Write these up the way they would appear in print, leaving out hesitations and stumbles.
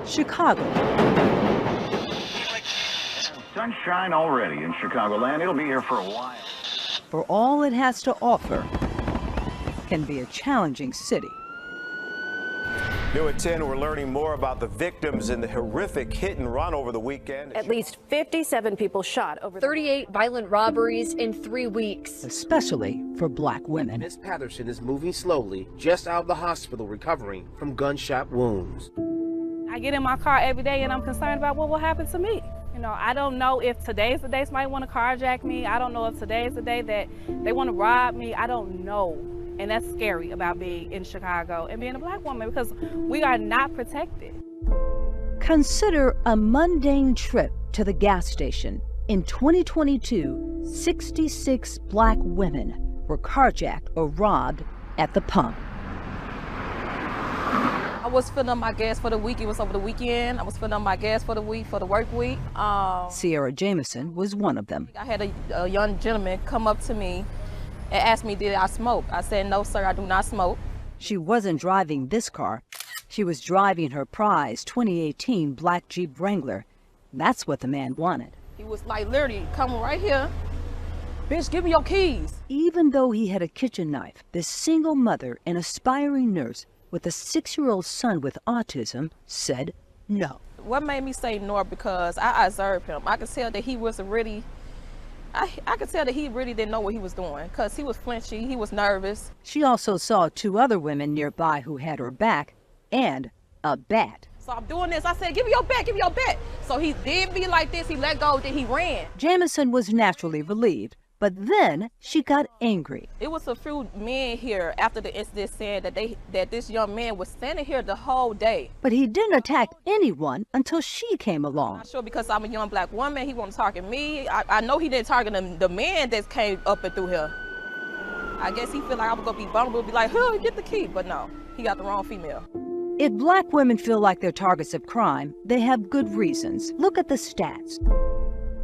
Chicago. Sunshine already in Chicagoland. It'll be here for a while. For all it has to offer, can be a challenging city. New at 10, we're learning more about the victims in the horrific hit and run over the weekend. At least 57 people shot over 38 violent robberies in 3 weeks. Especially for Black women. Miss Patterson is moving slowly, just out of the hospital recovering from gunshot wounds. I get in my car every day and I'm concerned about what will happen to me. You know, I don't know if today's the day somebody want to carjack me. I don't know if today's the day that they want to rob me. I don't know. And that's scary about being in Chicago and being a Black woman because we are not protected. Consider a mundane trip to the gas station. In 2022, 66 Black women were carjacked or robbed at the pump. I was filling up my gas for the week. It was over the weekend. I was filling up my gas for the week, for the work week. Sierra Jameson was one of them. I had a young gentleman come up to me and asked me, did I smoke? I said, no, sir, I do not smoke. She wasn't driving this car. She was driving her prized 2018 black Jeep Wrangler. That's what the man wanted. He was like literally coming right here. Bitch, give me your keys. Even though he had a kitchen knife, this single mother and aspiring nurse with a 6-year-old son with autism said no. What made me say no? Because I observed him. I could tell that he wasn't really, I could tell that he really didn't know what he was doing because he was flinchy, he was nervous. She also saw 2 other women nearby who had her back and a bat. So I'm doing this. I said, give me your bat, give me your bat. So he did me like this. He let go, then he ran. Jameson was naturally relieved, but then she got angry. It was a few men here after the incident saying that this young man was standing here the whole day. But he didn't attack anyone until she came along. I'm not sure because I'm a young Black woman, he wasn't targeting me. I know he didn't target the man that came up and through here. I guess he feel like I was gonna be vulnerable, be like, oh, get the key, but no, he got the wrong female. If Black women feel like they're targets of crime, they have good reasons. Look at the stats.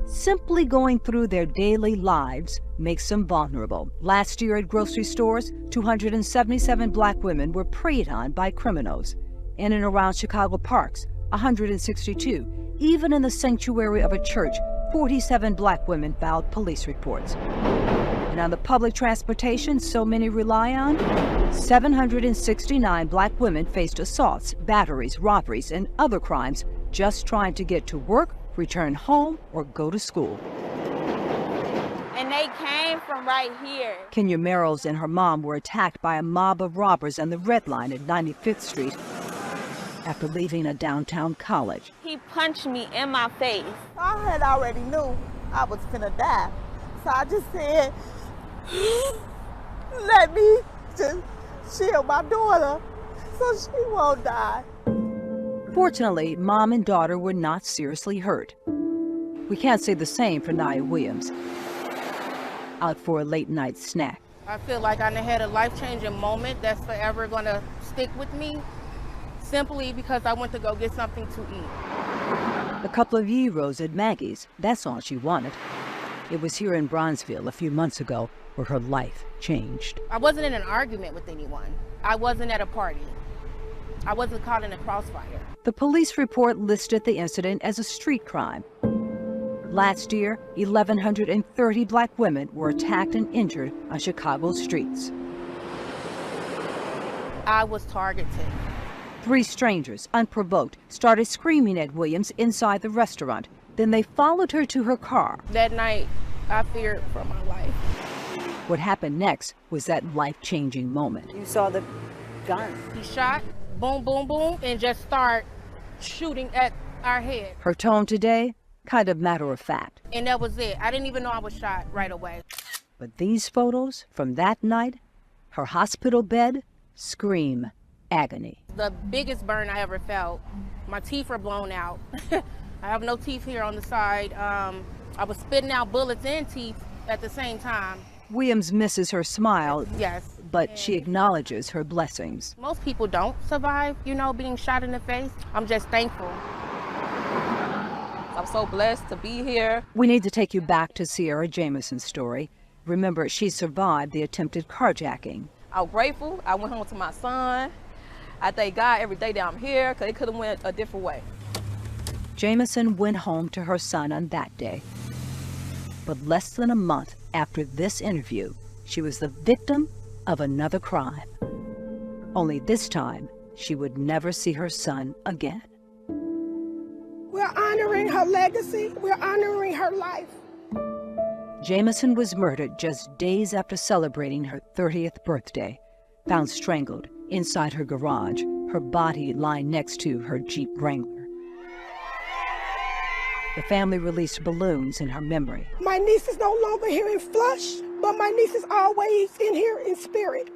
Simply going through their daily lives makes them vulnerable. Last year at grocery stores, 277 Black women were preyed on by criminals. In and around Chicago parks, 162. Even in the sanctuary of a church, 47 Black women filed police reports. And on the public transportation so many rely on, 769 Black women faced assaults, batteries, robberies, and other crimes just trying to get to work, return home, or go to school. And they came from right here. Kenya Merrills and her mom were attacked by a mob of robbers on the Red Line at 95th Street after leaving a downtown college. He punched me in my face. I had already knew I was finna die. So I just said, let me just shield my daughter so she won't die. Fortunately, mom and daughter were not seriously hurt. We can't say the same for Nia Williams, out for a late night snack. I feel like I had a life-changing moment that's forever gonna stick with me, simply because I went to go get something to eat. A couple of gyros at Maggie's, that's all she wanted. It was here in Bronzeville a few months ago where her life changed. I wasn't in an argument with anyone. I wasn't at a party. I wasn't caught in a crossfire. The police report listed the incident as a street crime. Last year, 1,130 Black women were attacked and injured on Chicago's streets. I was targeted. 3 strangers, unprovoked, started screaming at Williams inside the restaurant. Then they followed her to her car. That night, I feared for my life. What happened next was that life-changing moment. You saw the gun. He shot, boom, boom, boom, and just start shooting at our head. Her tone today, kind of matter of fact. And that was it. I didn't even know I was shot right away. But these photos from that night, her hospital bed, scream agony. The biggest burn I ever felt. My teeth are blown out. I have no teeth here on the side. I was spitting out bullets and teeth at the same time. Williams misses her smile, yes, but she acknowledges her blessings. Most people don't survive, you know, being shot in the face. I'm just thankful. I'm so blessed to be here. We need to take you back to Sierra Jameson's story. Remember, she survived the attempted carjacking. I'm grateful. I went home to my son. I thank God every day that I'm here, because it could have went a different way. Jamison went home to her son on that day. But less than a month after this interview, she was the victim of another crime. Only this time, she would never see her son again. We're honoring her legacy. We're honoring her life. Jamison was murdered just days after celebrating her 30th birthday, found strangled inside her garage, her body lying next to her Jeep Wrangler. The family released balloons in her memory. My niece is no longer here in flesh, but my niece is always in here in spirit.